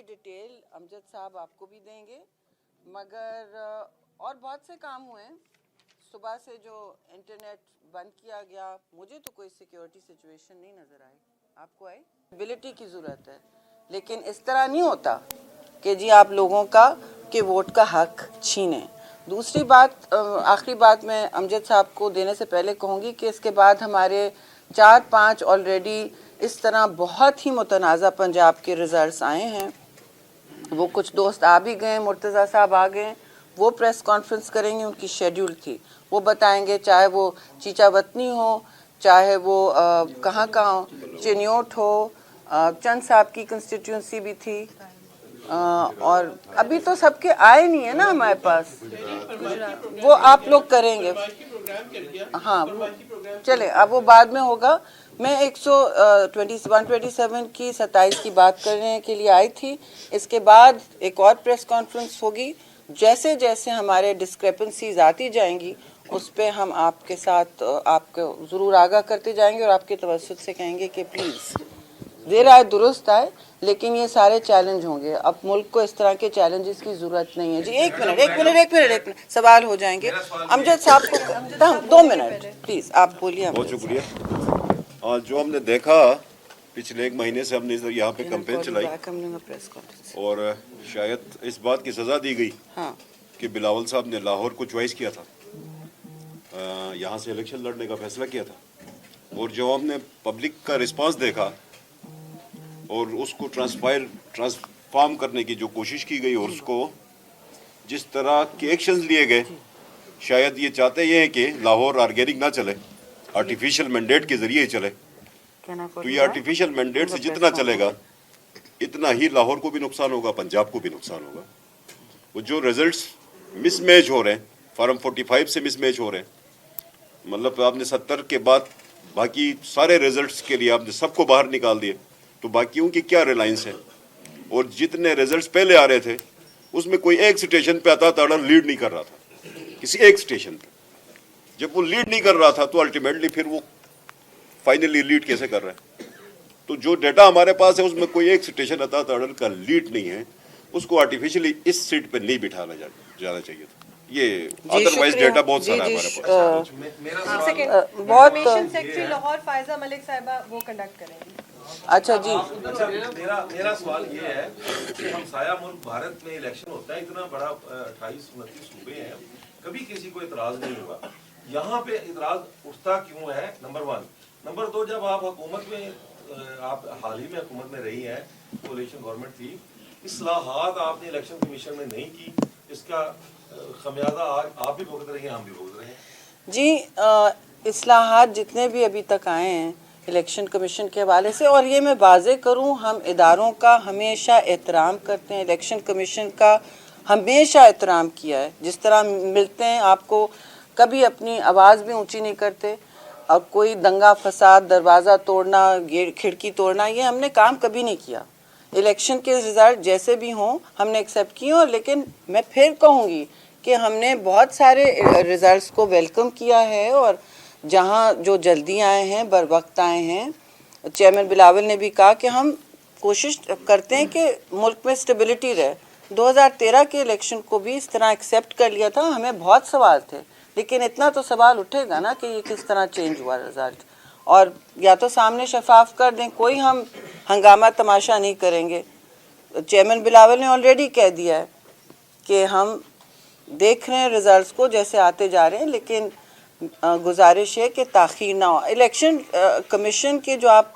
Detail Amjad साहब आपको भी देंगे, मगर और बहुत से काम हुए हैं। सुबह से जो इंटरनेट बंद किया गया, मुझे तो कोई सिक्योरिटी सिचुएशन नहीं नज़र आई, आपको आई? एबिलिटी की ज़रूरत है, लेकिन इस तरह नहीं होता कि जी आप लोगों का के वोट का हक छीनें। दूसरी बात, आखिरी बात मैं अमजद साहब को देने से पहले कहूँगी कि इसके बाद हमारे 4-5 ऑलरेडी इस तरह बहुत ही मुतनाज़ा पंजाब के रिज़ल्ट्स आए हैं। वो कुछ दोस्त आ भी गए, मुर्तज़ा साहब आ गए, वो प्रेस कॉन्फ्रेंस करेंगे, उनकी शेड्यूल थी, वो बताएंगे, चाहे वो चीचा वतनी हो, चाहे वो कहाँ चिन्योट हो, चंद साहब की कंस्टिट्यूंसी भी थी, और अभी तो सबके आए नहीं है ना हमारे पास, वो आप लोग करेंगे। हाँ चले, अब वो बाद में होगा। मैं 127 की 27 की बात करने के लिए आई थी। इसके बाद एक और प्रेस कॉन्फ्रेंस होगी। जैसे जैसे हमारे डिस्क्रिपेंसीज आती जाएंगी उस पे हम आपके साथ आपको ज़रूर आगाह करते जाएंगे और आपके तवज्जुह से कहेंगे कि प्लीज़ देर आए दुरुस्त आए, लेकिन ये सारे चैलेंज होंगे। अब मुल्क को इस तरह के चैलेंजेस की ज़रूरत नहीं है। जी एक मिनट सवाल हो जाएंगे। अमजद साहब को 2 मिनट प्लीज़, आप बोलिए। बहुत शुक्रिया। जो हमने देखा पिछले 1 महीने से, हमने यहाँ पे कैंपेन चलाई और शायद इस बात की सज़ा दी गई कि बिलावल साहब ने लाहौर को चॉइस किया था, यहाँ से इलेक्शन लड़ने का फैसला किया था, और जो हमने पब्लिक का रिस्पांस देखा और उसको ट्रांसफॉर्म करने की जो कोशिश की गई और उसको जिस तरह के एक्शंस लिए गए, शायद ये चाहते ये हैं कि लाहौर ऑर्गेनिक ना चले, आर्टिफिशियल मैंडेट के ज़रिए चले। तो ये आर्टिफिशियल मैंडेट से जितना चलेगा इतना ही लाहौर को भी नुकसान होगा, पंजाब को भी नुकसान होगा। वो जो रिजल्ट्स मिसमैच हो रहे हैं, फार्म 45 से मिसमैच हो रहे हैं, मतलब आपने 70 के बाद बाकी सारे रिजल्ट्स के लिए आपने सबको बाहर निकाल दिए, तो बाकियों की क्या रिलायंस है? और जितने रिजल्ट्स पहले आ रहे थे उसमें कोई एक स्टेशन पे आता ताड़ा लीड नहीं कर रहा था, किसी एक स्टेशन पे। जब वो लीड नहीं कर रहा था तो अल्टीमेटली फिर वो फाइनली लीड कैसे कर रहा है? तो जो डेटा हमारे पास है उसमें कोई एक स्टेशन अता ताड़ल का लीड नहीं है, उसको आर्टिफिशियली इस सीट पे नहीं बिठाना जाना चाहिए था। ये अदरवाइज डेटा बहुत सारा है हमारे पास। बहुत सेक्रेटरी लाहौर फायजा मलिक साहिबा वो कंडक्ट करेंगी। अच्छा जी, मेरा सवाल ये है कि हमसाया मुल्क भारत में इलेक्शन होता है, इतना बड़ा 28-29 सूबे हैं, कभी किसी को इतराज नहीं हुआ, यहाँ पे इतराज उठता क्यों है? नंबर 1। नंबर 2, जब आप हुकूमत में, आप हाल ही में हुकूमत में रही हैं, कोalition गवर्नमेंट थी, इस्लाहात आपने इलेक्शन कमीशन में नहीं की, इसका खमियाजा आप भी भुगत रही हैं, हम भी भुगत रहे हैं। जी इस्लाहात जितने भी अभी तक आए हैं इलेक्शन कमीशन के हवाले से, और ये मैं वाज़े करूं, हम इदारों का हमेशा एहतराम करते हैं, इलेक्शन कमीशन का हमेशा एहतराम किया है। जिस तरह मिलते हैं आपको, कभी अपनी आवाज़ भी ऊंची नहीं करते, और कोई दंगा फसाद, दरवाज़ा तोड़ना, खिड़की तोड़ना, ये हमने काम कभी नहीं किया। इलेक्शन के रिज़ल्ट जैसे भी हों हमने एक्सेप्ट किए, और लेकिन मैं फिर कहूँगी कि हमने बहुत सारे रिज़ल्ट्स को वेलकम किया है, और जहाँ जो जल्दी आए हैं, बर वक्त आए हैं। चेयरमैन बिलावल ने भी कहा कि हम कोशिश करते हैं कि मुल्क में स्टेबिलिटी रहे। 2013 के इलेक्शन को भी इस तरह एक्सेप्ट कर लिया था, हमें बहुत सवाल थे, लेकिन इतना तो सवाल उठेगा ना कि ये किस तरह चेंज हुआ रिज़ल्ट, और या तो सामने शफाफ कर दें, कोई हम हंगामा तमाशा नहीं करेंगे। चेयरमैन बिलावल ने ऑलरेडी कह दिया है कि हम देख रहे हैं रिज़ल्ट्स को जैसे आते जा रहे हैं, लेकिन गुजारिश है कि ताख़ीर ना हो। इलेक्शन कमीशन के जो आप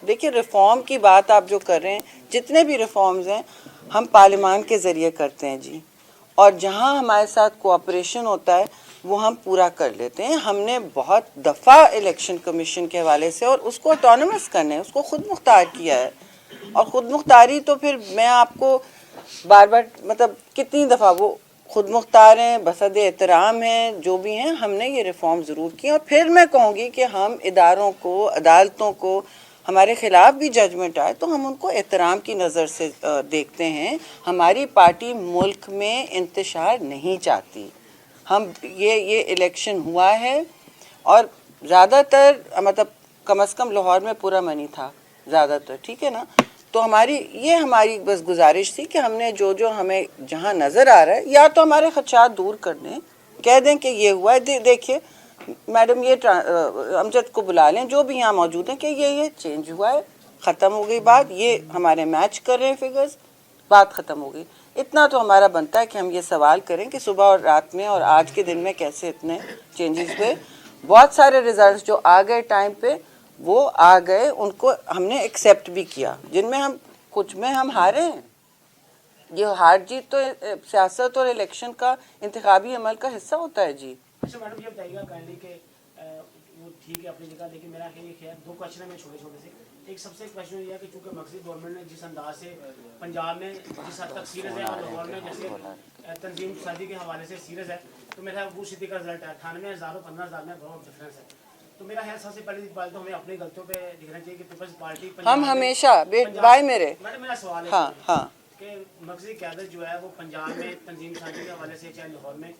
देखिए रिफ़ॉर्म की बात आप जो कर रहे हैं, जितने भी रिफ़ॉर्म्स हैं हम पार्लियामान के ज़रिए करते हैं जी, और जहां हमारे साथ कोऑपरेशन होता है वो हम पूरा कर लेते हैं। हमने बहुत दफ़ा इलेक्शन कमीशन के हवाले से, और उसको ऑटोनमस करने, उसको ख़ुद मुख्तार किया है, और ख़ुद मुख्तारी तो फिर मैं आपको बार बार मतलब कितनी दफ़ा वो खुद मुख्तार हैं, बसद एहतराम हैं, जो भी हैं, हमने ये रिफ़ॉर्म ज़रूर किए। और फिर मैं कहूँगी कि हम इदारों को, अदालतों को, हमारे ख़िलाफ़ भी जजमेंट आए तो हम उनको एहतराम की नज़र से देखते हैं। हमारी पार्टी मुल्क में इंतशार नहीं चाहती। हम ये इलेक्शन हुआ है, और ज़्यादातर मतलब कम अज़ कम लाहौर में पूरा मनी था ज़्यादातर, ठीक है ना, تو ہماری بس گزارش تھی کہ ہم نے جو ہمیں جہاں نظر آ رہا ہے یا تو ہمارے خدشات دور کر دیں, کہہ دیں کہ یہ ہوا ہے, دیکھیے میڈم یہ امجد کو بلا لیں جو بھی یہاں موجود ہیں کہ یہ چینج ہوا ہے, ختم ہو گئی بات, یہ ہمارے میچ کر رہے ہیں فگرز, بات ختم ہو گئی. اتنا تو ہمارا بنتا ہے کہ ہم یہ سوال کریں کہ صبح اور رات میں اور آج کے دن میں کیسے اتنے چینجز ہوئے. بہت سارے ریزلٹس جو آ گئے ٹائم پہ وہ آ گئے, ان کو ہم نے ایکسیپٹ بھی کیا, جن میں کچھ میں ہم ہارے ہیں. یہ ہار جیت تو سیاست اور الیکشن کا انتخابی عمل کا حصہ ہوتا ہے. جی اچھا میڈم یہ بتائیے گا کائنڈلی کہ وہ ٹھیک ہے اپنی جگہ, لیکن میرا یہ خیال 2 کوشچن ہیں میں چھوٹے چھوٹے سے. ایک سب سے کوشچن یہ ہے کہ چونکہ مرکزی گورنمنٹ نے جس انداز سے پنجاب میں جس حد تک سیریز ہے اور لاہور میں جیسے تنظیم سازی کے حوالے سے سیریز ہے, تو میرا وہ سٹی کا رزلٹ ہے 98,000 اور 15,000 میں بہت ڈفرینس ہے. تو میرا خیال سب سے پہلی بات تو ہمیں اپنی غلطیوں پہ دکھنا چاہیے کہ پیپلز پارٹی ہم ہمیشہ بھائی میرے میرا سوال ہے ہاں کہ مرکزی قیادت جو ہے وہ پنجاب میں تنظیم سازی کے حوالے سے چاہے لاہور میں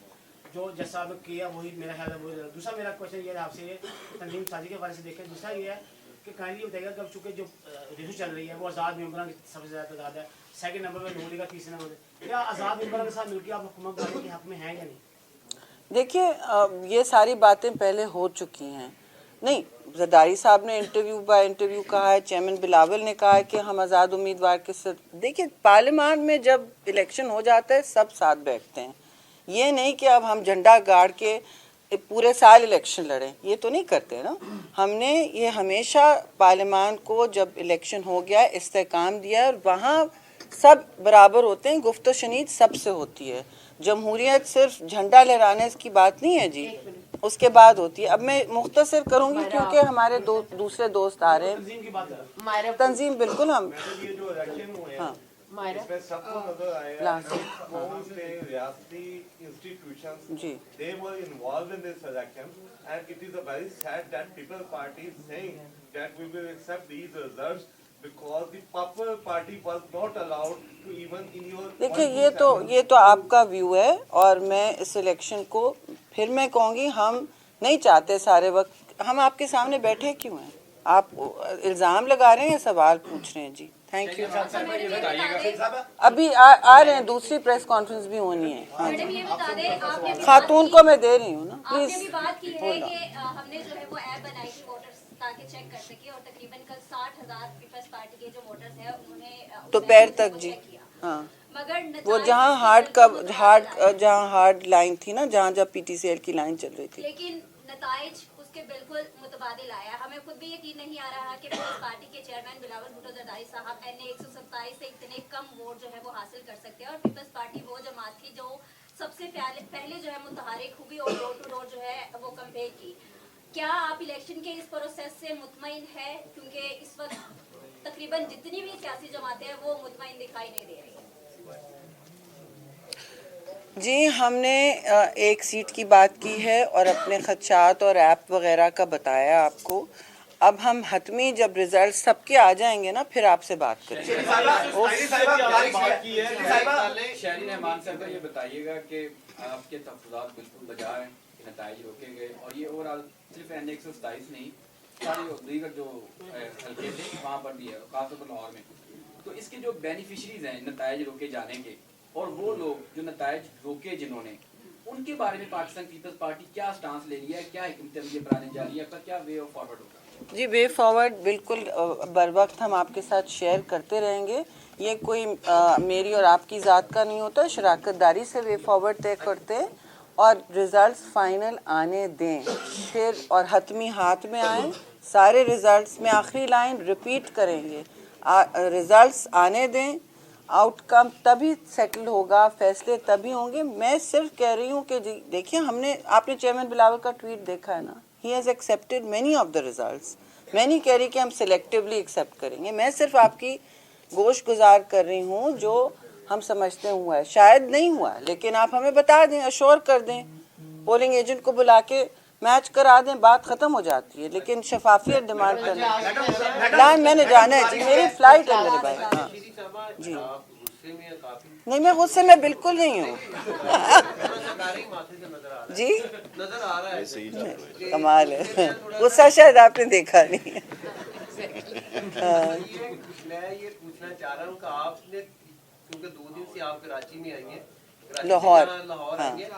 جو جیسا اب کیا وہی میرا خیال ہے وہ. دوسرا میرا کوشچن یہ ہے آپ سے, یہ تنظیم سازی کے حوالے سے دیکھیں. دوسرا یہ ہے کہ کائنڈلی بتائیے گا کہ اب چونکہ جو ریویو چل رہی ہے وہ آزاد ممبران کی سب سے زیادہ تعداد ہے, 2nd نمبر پہ نون لیگ کا 3 نمبر پہ, کیا آزاد ممبران کے ساتھ مل کے آپ حکومت بنانے کے حق میں ہیں یا نہیں؟ دیکھیے یہ ساری باتیں پہلے ہو چکی ہیں. نہیں, زرداری صاحب نے انٹرویو کہا ہے, چیئرمین بلاول نے کہا ہے کہ ہم آزاد امیدوار کے ساتھ. دیکھیے پارلیمان میں جب الیکشن ہو جاتا ہے سب ساتھ بیٹھتے ہیں, یہ نہیں کہ اب ہم جھنڈا گاڑ کے پورے سال الیکشن لڑیں, یہ تو نہیں کرتے نا. ہم نے یہ ہمیشہ پارلیمان کو جب الیکشن ہو گیا استحکام دیا, اور وہاں سب برابر ہوتے ہیں, گفت و شنید سب سے ہوتی ہے. جمہوریت صرف جھنڈا لہرانے کی بات نہیں ہے جی, اس کے بعد ہوتی ہے. اب میں مختصر کروں گی کیونکہ ہمارے دوسرے دوست آ رہے ہیں. تنظیم بالکل ہم ہاں اس میں سب کو نظر آئے گا کون سے ریاستی institutions they were involved in this election, and it is a very sad that People's Party is saying that we will accept these results because the Popular Party was not allowed to even in your. دیکھیں یہ تو آپ کا view ہے, اور میں اس election کو پھر میں کہوں گی ہم نہیں چاہتے سارے وقت. ہم آپ کے سامنے بیٹھے کیوں ہیں؟ آپ الزام لگا رہے ہیں یا سوال پوچھ رہے ہیں؟ جی تھینک یو. ابھی آ رہے ہیں, دوسری پریس کانفرنس بھی ہونی ہے. ہاں جی خاتون کو میں دے رہی ہوں نا, پلیز. بات کی ہے کہ ہم نے جو ہے وہ ایپ بنائی تھی ووٹرز تاکہ چیک کر سکے, اور تقریباً کل 60,000 پیپلز پارٹی کے جو ووٹرز ہیں انہوں نے دوپہر تک جی ہاں, وہ جہاں ہارڈ لائن تھی نا, جہاں پی ٹی سی ایل کی لائن چل رہی تھی, لیکن نتائج اس کے بالکل متبادل آیا. ہمیں خود بھی یقین نہیں آ رہا کہ پیپلز پارٹی کے چیئرمین بلاول بھٹو زرداری صاحب این 127 سے اتنے کم ووٹ جو ہے وہ حاصل کر سکتے ہیں. اور پیپلز پارٹی وہ جماعت تھی جو سب سے پہلے جو ہے متحرک ہوئی اور ڈور ٹو ڈور جو ہے وہ کمپیئر کی. کیا آپ الیکشن کے اس پروسیس سے مطمئن ہے؟ کیونکہ اس وقت تقریباً جتنی بھی سیاسی جماعتیں ہیں وہ مطمئن دکھائی نہیں دے رہی ہیں. جی ہم نے ایک سیٹ کی بات کی ہے اور اپنے خدشات اور ایپ وغیرہ کا بتایا آپ کو. اب ہم حتمی جب ریزلٹ سب کے آ جائیں گے نا پھر آپ سے بات کریں گے. شہری رحمان صاحب یہ بتائیے گا کہ آپ کے تحفظات بالکل بجا ہیں, نتائج روکے گئے, اور یہ اوورآل صرف این 127 نہیں سارے دیگر جو حلقے تھے وہاں پر بھی ہے, خاص طور پر لاہور میں. تو اس کے جو بینیفیشریز ہیں نتائج روکے جانے کے, اور وہ لوگ جو نتائج روکے جنہوں نے, ان کے بارے میں پاکستان پیپلز پارٹی کیا سٹانس لے رہی ہے, کیا حکمت عملی اپنانے جا رہی ہے, آپ کا کیا وے آف فارورڈ ہوگا؟ جی وے فارورڈ بالکل بر وقت ہم آپ کے ساتھ شیئر کرتے رہیں گے. یہ کوئی میری اور آپ کی ذات کا نہیں ہوتا, شراکت داری سے وے فارورڈ طے کرتے ہیں, اور ریزلٹس فائنل آنے دیں پھر, اور حتمی ہاتھ میں آئیں سارے ریزلٹس. میں آخری لائن ریپیٹ کریں گے, ریزلٹس آنے دیں, آؤٹ کم تبھی سیٹل ہوگا, فیصلے تبھی ہوں گے. میں صرف کہہ رہی ہوں کہ جی دیکھیے آپ نے چیئرمین بلاول کا ٹویٹ دیکھا ہے نا, he has accepted many of the results. میں نہیں کہہ رہی کہ ہم سلیکٹیولی ایکسیپٹ کریں گے, میں صرف آپ کی گوش گزار کر رہی ہوں جو ہم سمجھتے ہوا ہے. شاید نہیں ہوا لیکن آپ ہمیں بتا دیں, اشور کر دیں, پولنگ ایجنٹ کو بلا کے میچ کرا دیں, بات ختم ہو جاتی ہے. لیکن شفافیت ڈیمانڈ کرنا. لائن میں نے جانا ہے جی, میری فلائٹ ہے میرے بھائی. ہاں جی نہیں, میں غصے میں بالکل نہیں ہوں. جی کمال ہے, غصہ شاید آپ نے دیکھا نہیں ہے. मैं ये पूछना चाह रहा हूँ कि आपने क्योंकि 2 दिन से आप कराची में आई हैं, लाहौर आई हैं,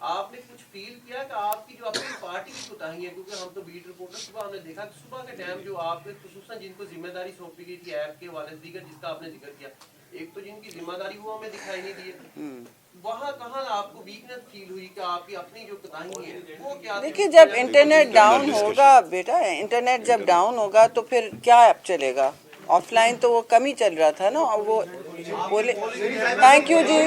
आपने कुछ फील किया कि आपकी जो अपनी पार्टी की कोताही है, क्योंकि हम तो बीट रिपोर्टर सुबह हमने देखा कि सुबह के टाइम जो आपने खुसूसन जिनको जिम्मेदारी सौंपी गई थी ऐप के वाले दीगर जिसका आपने जिक्र किया, एक तो जिनकी जिम्मेदारी वो हमें दिखाई नहीं दी, वहाँ कहाँ आपको वीकनेस फील हुई कि आपकी अपनी जो कोताही है वो क्या? देखिए, जब इंटरनेट डाउन होगा बेटा, इंटरनेट जब डाउन होगा तो फिर क्या ऐप चलेगा? ऑफलाइन तो वो कम ही चल रहा था ना, और वो बोले थैंक यू जी।